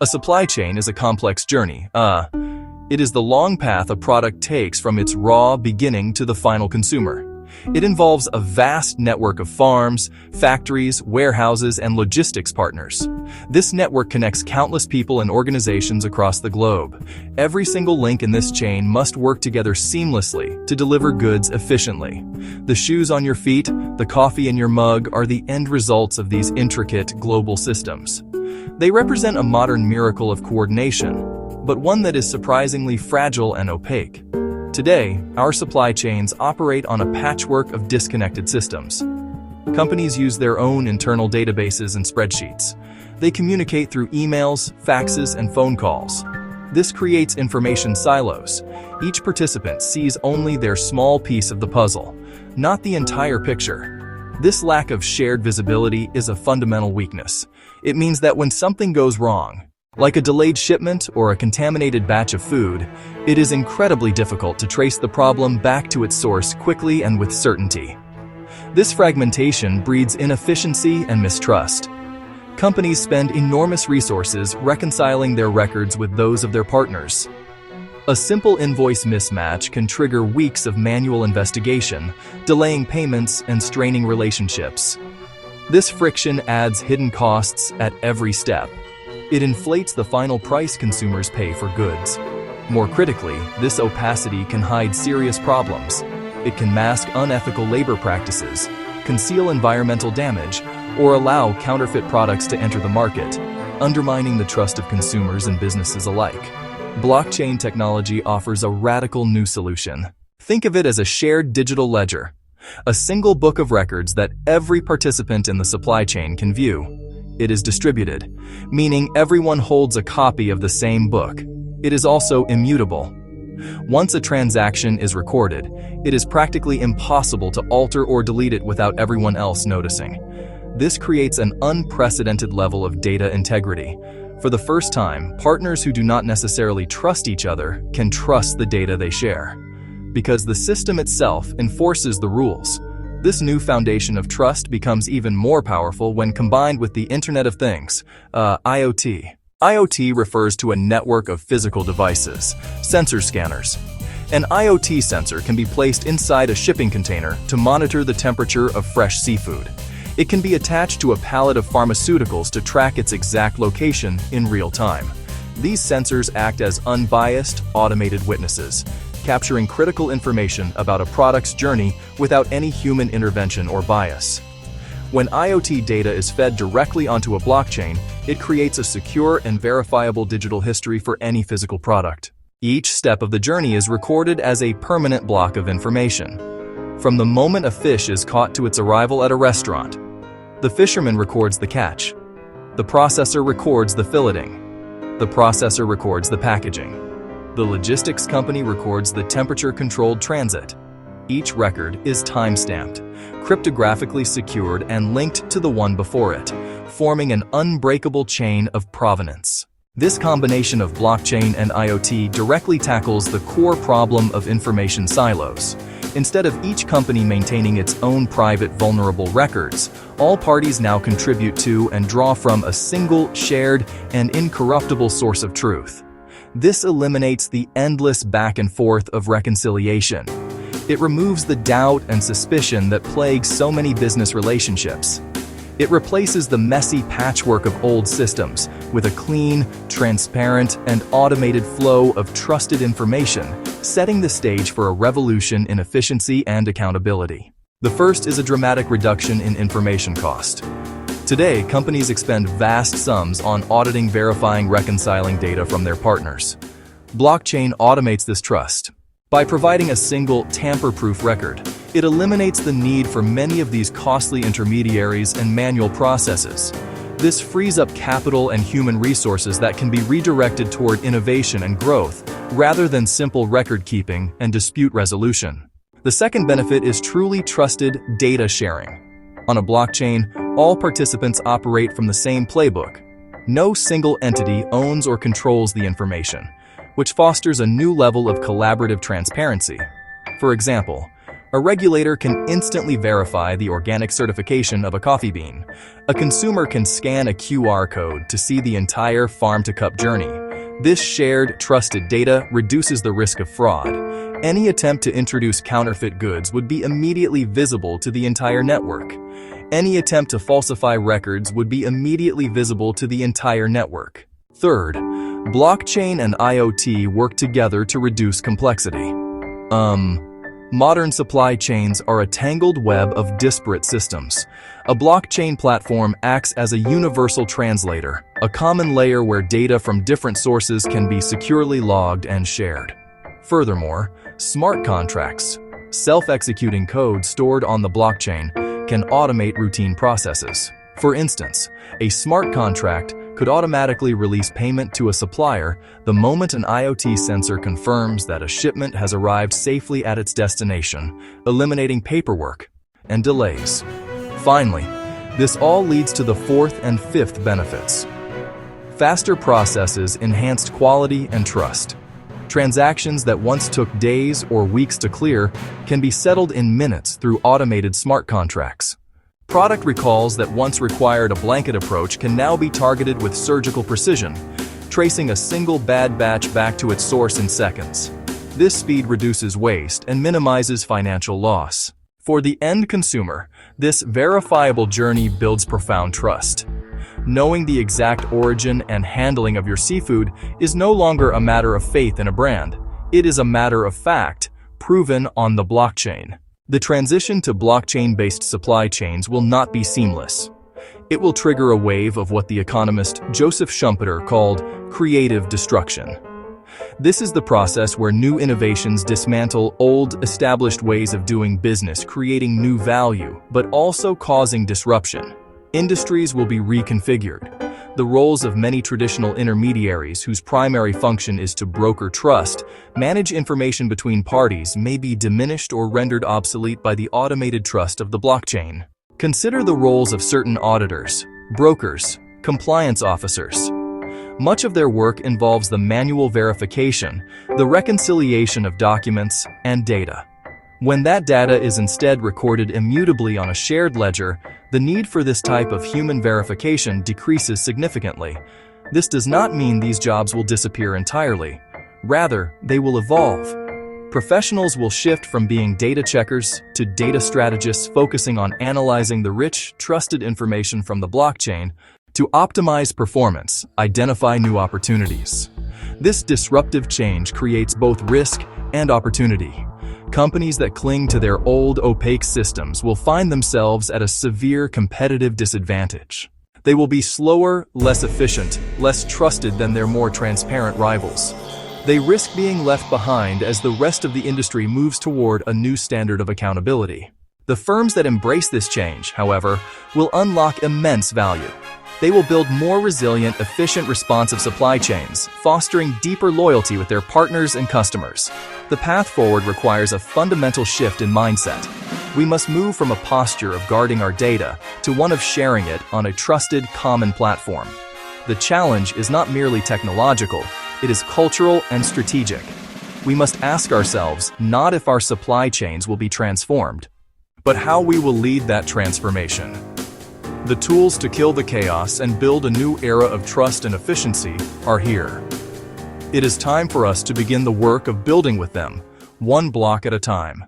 A supply chain is a complex journey. It is the long path a product takes from its raw beginning to the final consumer. It involves a vast network of farms, factories, warehouses, and logistics partners. This network connects countless people and organizations across the globe. Every single link in this chain must work together seamlessly to deliver goods efficiently. The shoes on your feet, the coffee in your mug are the end results of these intricate global systems. They represent a modern miracle of coordination, but one that is surprisingly fragile and opaque. Today, our supply chains operate on a patchwork of disconnected systems. Companies use their own internal databases and spreadsheets. They communicate through emails, faxes, and phone calls. This creates information silos. Each participant sees only their small piece of the puzzle, not the entire picture. This lack of shared visibility is a fundamental weakness. It means that when something goes wrong, like a delayed shipment or a contaminated batch of food, it is incredibly difficult to trace the problem back to its source quickly and with certainty. This fragmentation breeds inefficiency and mistrust. Companies spend enormous resources reconciling their records with those of their partners. A simple invoice mismatch can trigger weeks of manual investigation, delaying payments and straining relationships. This friction adds hidden costs at every step. It inflates the final price consumers pay for goods. More critically, this opacity can hide serious problems. It can mask unethical labor practices, conceal environmental damage, or allow counterfeit products to enter the market, undermining the trust of consumers and businesses alike. Blockchain technology offers a radical new solution. Think of it as a shared digital ledger, a single book of records that every participant in the supply chain can view. It is distributed, meaning everyone holds a copy of the same book. It is also immutable. Once a transaction is recorded, it is practically impossible to alter or delete it without everyone else noticing. This creates an unprecedented level of data integrity. For the first time, partners who do not necessarily trust each other can trust the data they share, because the system itself enforces the rules. This new foundation of trust becomes even more powerful when combined with the Internet of Things, IoT. IoT refers to a network of physical devices, sensor scanners. An IoT sensor can be placed inside a shipping container to monitor the temperature of fresh seafood. It can be attached to a pallet of pharmaceuticals to track its exact location in real time. These sensors act as unbiased, automated witnesses, capturing critical information about a product's journey without any human intervention or bias. When IoT data is fed directly onto a blockchain, it creates a secure and verifiable digital history for any physical product. Each step of the journey is recorded as a permanent block of information. From the moment a fish is caught to its arrival at a restaurant, the fisherman records the catch. The processor records the filleting. The processor records the packaging. The logistics company records the temperature-controlled transit. Each record is time-stamped, cryptographically secured and linked to the one before it, forming an unbreakable chain of provenance. This combination of blockchain and IoT directly tackles the core problem of information silos. Instead of each company maintaining its own private vulnerable records, all parties now contribute to and draw from a single, shared, and incorruptible source of truth. This eliminates the endless back and forth of reconciliation. It removes the doubt and suspicion that plagues so many business relationships. It replaces the messy patchwork of old systems with a clean, transparent, and automated flow of trusted information, setting the stage for a revolution in efficiency and accountability. The first is a dramatic reduction in information cost. Today, companies expend vast sums on auditing, verifying, reconciling data from their partners. Blockchain automates this trust. By providing a single, tamper-proof record, it eliminates the need for many of these costly intermediaries and manual processes. This frees up capital and human resources that can be redirected toward innovation and growth, rather than simple record-keeping and dispute resolution. The second benefit is truly trusted data sharing. On a blockchain, all participants operate from the same playbook. No single entity owns or controls the information, which fosters a new level of collaborative transparency. For example, A regulator can instantly verify the organic certification of a coffee bean. A consumer can scan a QR code to see the entire farm-to-cup journey. This shared, trusted data reduces the risk of fraud. Any attempt to introduce counterfeit goods would be immediately visible to the entire network. Any attempt to falsify records would be immediately visible to the entire network. Third, blockchain and IoT work together to reduce complexity. Modern supply chains are a tangled web of disparate systems. A blockchain platform acts as a universal translator, a common layer where data from different sources can be securely logged and shared. Furthermore, smart contracts, self-executing code stored on the blockchain, can automate routine processes. For instance, a smart contract could automatically release payment to a supplier the moment an IoT sensor confirms that a shipment has arrived safely at its destination, eliminating paperwork and delays. Finally, this all leads to the fourth and fifth benefits. Faster processes enhanced quality and trust. Transactions that once took days or weeks to clear can be settled in minutes through automated smart contracts. Product recalls that once required a blanket approach can now be targeted with surgical precision, tracing a single bad batch back to its source in seconds. This speed reduces waste and minimizes financial loss. For the end consumer, this verifiable journey builds profound trust. Knowing the exact origin and handling of your seafood is no longer a matter of faith in a brand. It is a matter of fact, proven on the blockchain. The transition to blockchain-based supply chains will not be seamless. It will trigger a wave of what the economist Joseph Schumpeter called creative destruction. This is the process where new innovations dismantle old, established ways of doing business, creating new value, but also causing disruption. Industries will be reconfigured. The roles of many traditional intermediaries whose primary function is to broker trust, manage information between parties, may be diminished or rendered obsolete by the automated trust of the blockchain. Consider the roles of certain auditors, brokers, compliance officers. Much of their work involves the manual verification, the reconciliation of documents and data. When that data is instead recorded immutably on a shared ledger, the need for this type of human verification decreases significantly. This does not mean these jobs will disappear entirely. Rather, they will evolve. Professionals will shift from being data checkers to data strategists focusing on analyzing the rich, trusted information from the blockchain to optimize performance, identify new opportunities. This disruptive change creates both risk and opportunity. Companies that cling to their old, opaque systems will find themselves at a severe competitive disadvantage. They will be slower, less efficient, less trusted than their more transparent rivals. They risk being left behind as the rest of the industry moves toward a new standard of accountability. The firms that embrace this change, however, will unlock immense value. They will build more resilient, efficient, responsive supply chains, fostering deeper loyalty with their partners and customers. The path forward requires a fundamental shift in mindset. We must move from a posture of guarding our data to one of sharing it on a trusted, common platform. The challenge is not merely technological, it is cultural and strategic. We must ask ourselves not if our supply chains will be transformed, but how we will lead that transformation. The tools to kill the chaos and build a new era of trust and efficiency are here. It is time for us to begin the work of building with them, one block at a time.